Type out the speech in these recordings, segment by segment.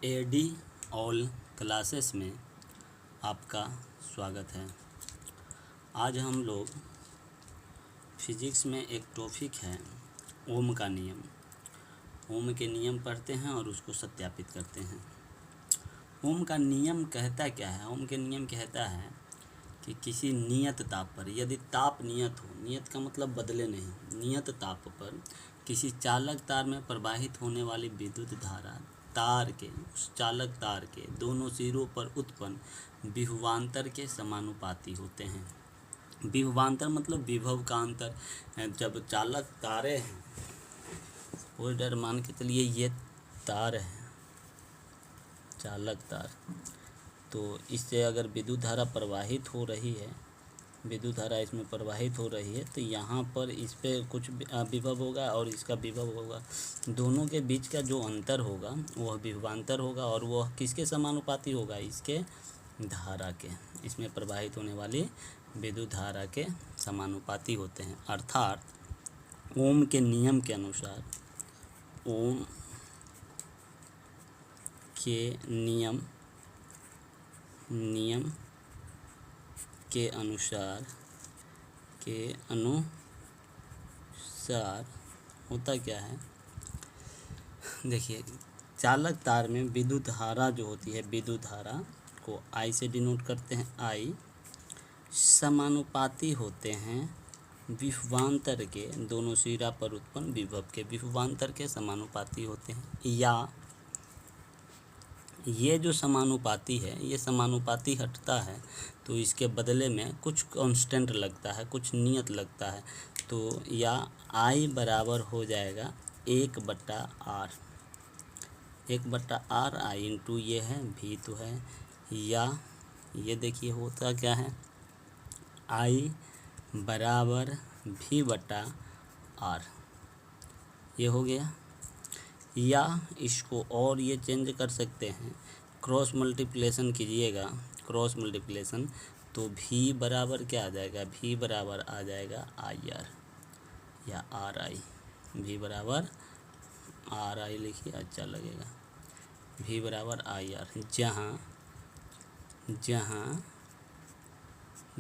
AD all classes में आपका स्वागत है। आज हम लोग फिजिक्स में एक टॉपिक है ओम का नियम। ओम के नियम पढ़ते हैं और उसको सत्यापित करते हैं। ओम का नियम कहता क्या है? ओम के नियम कहता है कि किसी नियत ताप पर, यदि ताप नियत हो, नियत का मतलब बदले नहीं, नियत ताप पर किसी चालक तार में प्रवाहित होने वाली विद्युत धारा तार के, उस चालक तार के दोनों सिरों पर उत्पन्न विभवांतर के समानुपाती होते हैं। विभवांतर मतलब विभव का अंतर। जब चालक तारे हैं, कोई डर मान के चलिए ये तार है, चालक तार, तो इससे अगर विद्युत धारा प्रवाहित हो रही है, विद्युत धारा इसमें प्रवाहित हो रही है, तो यहाँ पर इस पे कुछ विभव होगा और इसका विभव होगा। दोनों के बीच का जो अंतर होगा वह विभवांतर होगा और वह किसके समानुपाती होगा? इसके धारा के, इसमें प्रवाहित होने वाली विद्युत धारा के समानुपाती होते हैं। अर्थात ओम के नियम के अनुसार, ओम के नियम के अनुसार होता क्या है? देखिए, चालक तार में विद्युत धारा जो होती है, विद्युत धारा को I से डिनोट करते हैं। I समानुपाती होते हैं विभवांतर के, दोनों सिरा पर उत्पन्न विभव के विभवांतर के समानुपाती होते हैं। या ये जो समानुपाती है, ये समानुपाती हटता है तो इसके बदले में कुछ कांस्टेंट लगता है, कुछ नियत लगता है। तो या I बराबर हो जाएगा 1/r, 1/r I इंटू ये है V तो है, या ये देखिए होता क्या है, I बराबर V/r, ये हो गया। या इसको और ये चेंज कर सकते हैं, क्रॉस मल्टीप्लिकेशन कीजिएगा, क्रॉस मल्टीप्लिकेशन, तो V बराबर क्या आ जाएगा? V बराबर आ जाएगा IR या RI। V बराबर RI लिखिए, अच्छा लगेगा। V बराबर IR, जहाँ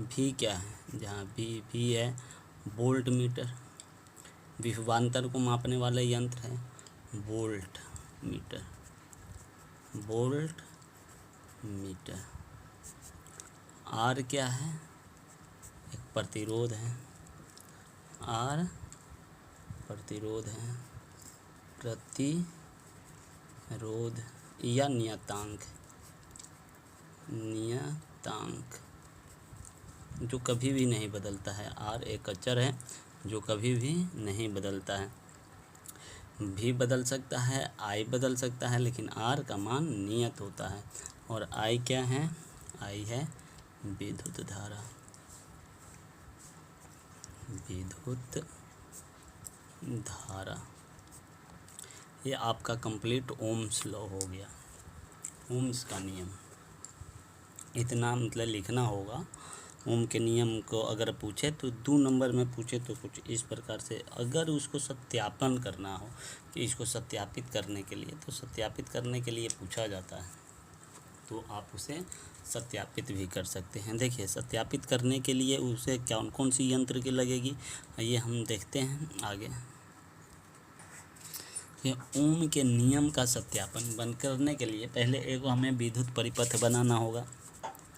V क्या है? जहाँ V है वोल्ट मीटर, विभवांतर को मापने वाला यंत्र है वोल्ट मीटर। R क्या है? एक प्रतिरोध है, R प्रतिरोध है, प्रतिरोध या नियतांक जो कभी भी नहीं बदलता है। R एक अचर है जो कभी भी नहीं बदलता है। V बदल सकता है, I बदल सकता है, लेकिन R का मान नियत होता है। और I क्या है? I है विद्युत धारा, विद्युत धारा। ये आपका कंप्लीट ओम्स लॉ हो गया, ओम्स का नियम। इतना मतलब लिखना होगा। ओम के नियम को अगर पूछे तो 2 नंबर में पूछे तो कुछ इस प्रकार से, अगर उसको सत्यापन करना हो कि इसको सत्यापित करने के लिए, तो सत्यापित करने के लिए पूछा जाता है तो आप उसे सत्यापित भी कर सकते हैं। देखिए, सत्यापित करने के लिए उसे कौन सी यंत्र की लगेगी, ये हम देखते हैं आगे। ये ओम के नियम का सत्यापन बंद करने के लिए पहले एक हमें विद्युत परिपथ बनाना होगा।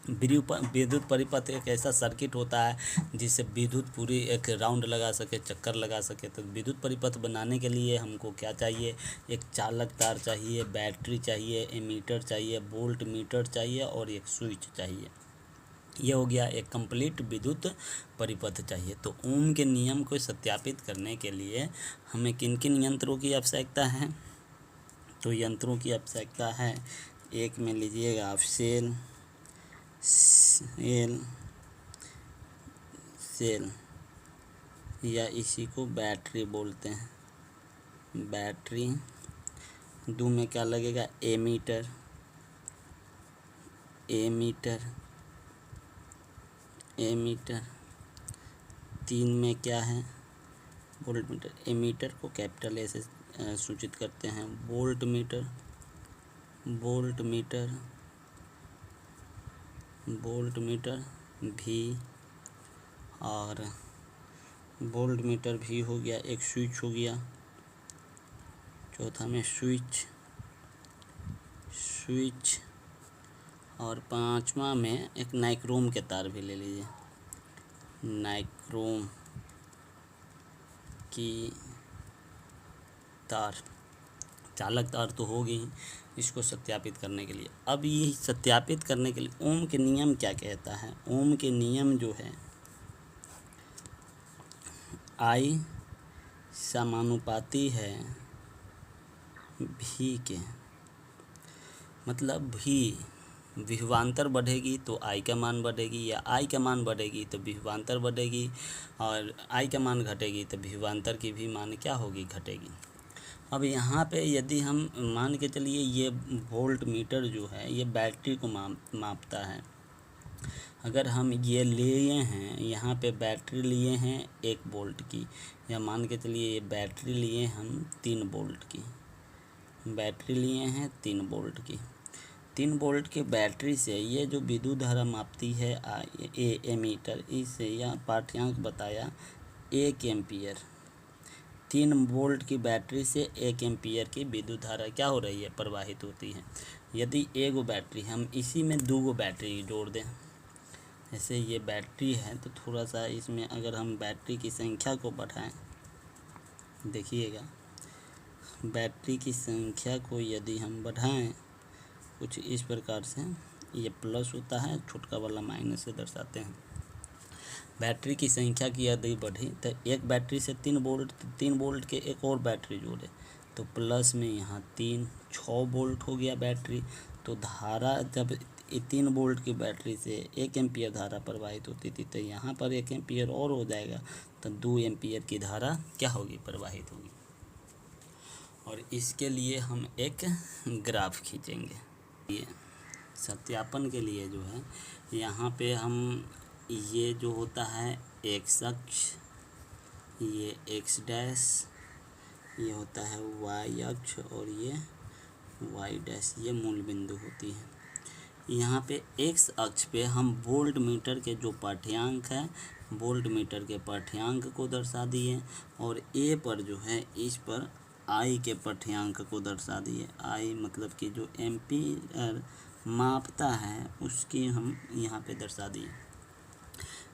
विद्युत परिपथ एक ऐसा सर्किट होता है जिससे विद्युत पूरी एक राउंड लगा सके, चक्कर लगा सके। तो विद्युत परिपथ बनाने के लिए हमको क्या चाहिए? एक चालक तार चाहिए, बैटरी चाहिए, एमीटर चाहिए, वोल्ट मीटर चाहिए और एक स्विच चाहिए। ये हो गया, एक कंप्लीट विद्युत परिपथ चाहिए। तो ओम के नियम को सत्यापित करने के लिए हमें किन किन यंत्रों की आवश्यकता है? तो यंत्रों की आवश्यकता है, एक में लीजिएगा आप सेल या इसी को बैटरी बोलते हैं, बैटरी। 2 में क्या लगेगा? एमीटर। 3 में क्या है? Volt meter. एमीटर को कैपिटल ए से सूचित करते हैं वोल्ट मीटर। वोल्ट मीटर भी, और वोल्ट मीटर भी हो गया, एक स्विच हो गया, चौथा में स्विच, और पांचवा में एक नाइक्रोम के तार भी ले लीजिए, नाइक्रोम की तार, चालक तार तो होगी इसको सत्यापित करने के लिए। अब ये सत्यापित करने के लिए ओम के नियम क्या कहता है? ओम के नियम जो है I समानुपाती है V के, मतलब V विभवांतर बढ़ेगी तो I का मान बढ़ेगी, या I का मान बढ़ेगी तो विभवांतर बढ़ेगी, और I का मान घटेगी तो विभवांतर की भी मान क्या होगी? घटेगी। अब यहाँ पे यदि हम मान के चलिए ये वोल्ट मीटर जो है ये बैटरी को मापता है। अगर हम ये लिए हैं, यहाँ पे बैटरी लिए हैं 1 वोल्ट की, या मान के चलिए ये बैटरी लिए हम 3 वोल्ट की, बैटरी लिए हैं 3 वोल्ट की। 3 वोल्ट की बैटरी से ये जो विद्युत धारा मापती है ए एमीटर, इससे यह पाठ्यांक बताया 1 एम्पियर। 3 वोल्ट की बैटरी से 1 एम्पियर की विद्युत धारा क्या हो रही है? प्रवाहित होती है। यदि एगो बैटरी, हम इसी में 2 बैटरी जोड़ दें, जैसे ये बैटरी है तो थोड़ा सा इसमें अगर हम बैटरी की संख्या को बढ़ाएं, देखिएगा बैटरी की संख्या को यदि हम बढ़ाएं कुछ इस प्रकार से, ये प्लस होता है, छोटका वाला माइनस से दर्शाते हैं। बैटरी की संख्या की यदि बढ़ी तो एक बैटरी से 3 वोल्ट के एक और बैटरी जोड़े तो प्लस में यहाँ 6 वोल्ट हो गया बैटरी। तो धारा जब 3 वोल्ट की बैटरी से 1 एम्पियर धारा प्रवाहित होती थी, तो यहाँ पर 1 एम्पियर और हो जाएगा, तो 2 एम्पियर की धारा क्या होगी? प्रवाहित होगी। और इसके लिए हम एक ग्राफ खींचेंगे। ये सत्यापन के लिए जो है यहाँ पे हम ये जो होता है x अक्ष, ये x डैश, ये होता है y अक्ष, और ये y डैश, ये मूल बिंदु होती है। यहाँ पे x अक्ष पे हम वोल्ट मीटर के जो पाठ्यांक है, वोल्ट मीटर के पाठ्यांक को दर्शा दिए, और a पर जो है इस पर I के पाठ्यांक को दर्शा दिए। I मतलब कि जो एम्पीयर मापता है उसकी हम यहाँ पे दर्शा दिए।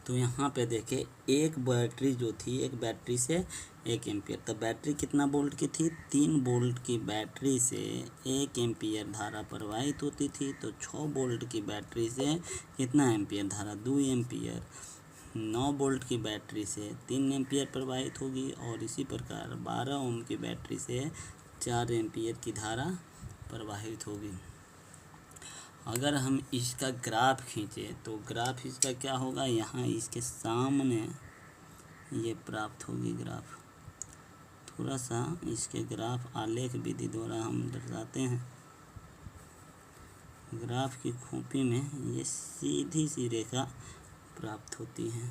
तो यहाँ पे देखें एक बैटरी जो थी, एक बैटरी से 1 एम्पियर, तो बैटरी कितना वोल्ट की थी? 3 वोल्ट की बैटरी से 1 एम्पियर धारा प्रवाहित होती थी। तो 6 वोल्ट की बैटरी से कितना एम्पियर धारा? 2 एम्पियर। 9 वोल्ट की बैटरी से 3 एम्पियर प्रवाहित होगी, और इसी प्रकार 12 ओम की बैटरी से 4 एम्पियर की धारा प्रवाहित होगी। अगर हम इसका ग्राफ खींचे तो ग्राफ इसका क्या होगा? यहाँ इसके सामने ये प्राप्त होगी ग्राफ। थोड़ा सा इसके ग्राफ आलेख विधि द्वारा हम दर्शाते हैं। ग्राफ की खोपी में ये सीधी सी रेखा प्राप्त होती है।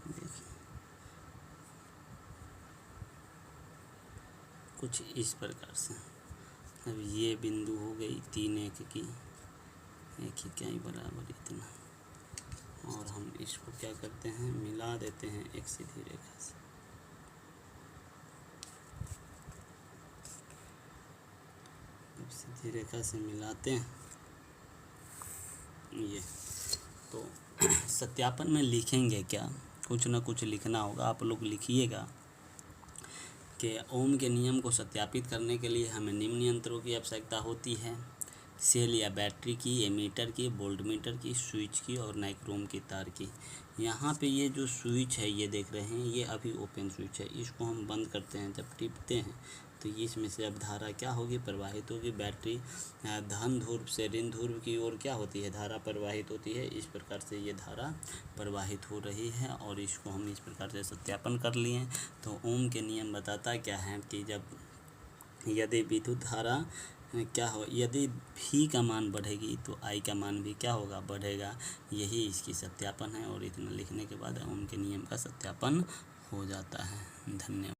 देखिए कुछ इस प्रकार से। अब ये बिंदु हो गई 3 1 की, 1 ही क्या ही बराबर इतना, और हम इसको क्या करते हैं? मिला देते हैं एक सीधी रेखा से। जब सीधी रेखा से मिलाते हैं ये, तो सत्यापन में लिखेंगे क्या? कुछ ना कुछ लिखना होगा। आप लोग लिखिएगा कि ओम के नियम को सत्यापित करने के लिए हमें निम्न यंत्रों की आवश्यकता होती है: सेल या बैटरी की, एमीटर की, वोल्टमीटर की, स्विच की, और नाइक्रोम की तार की। यहाँ पे ये जो स्विच है ये देख रहे हैं, ये अभी ओपन स्विच है। इसको हम बंद करते हैं, जब टिपते हैं तो इसमें से अब धारा क्या होगी? प्रवाहित होगी। बैटरी धन ध्रुव से ऋण ध्रुव की ओर क्या होती है? धारा प्रवाहित होती है। इस प्रकार से ये धारा प्रवाहित हो रही है, और इसको हम इस प्रकार से सत्यापन कर लिए। तो ओम के नियम बताता क्या है कि जब यदि विद्युत धारा क्या हो, यदि V का मान बढ़ेगी तो I का मान भी क्या होगा? बढ़ेगा। यही इसकी सत्यापन है, और इतना लिखने के बाद ओम के नियम का सत्यापन हो जाता है। धन्यवाद।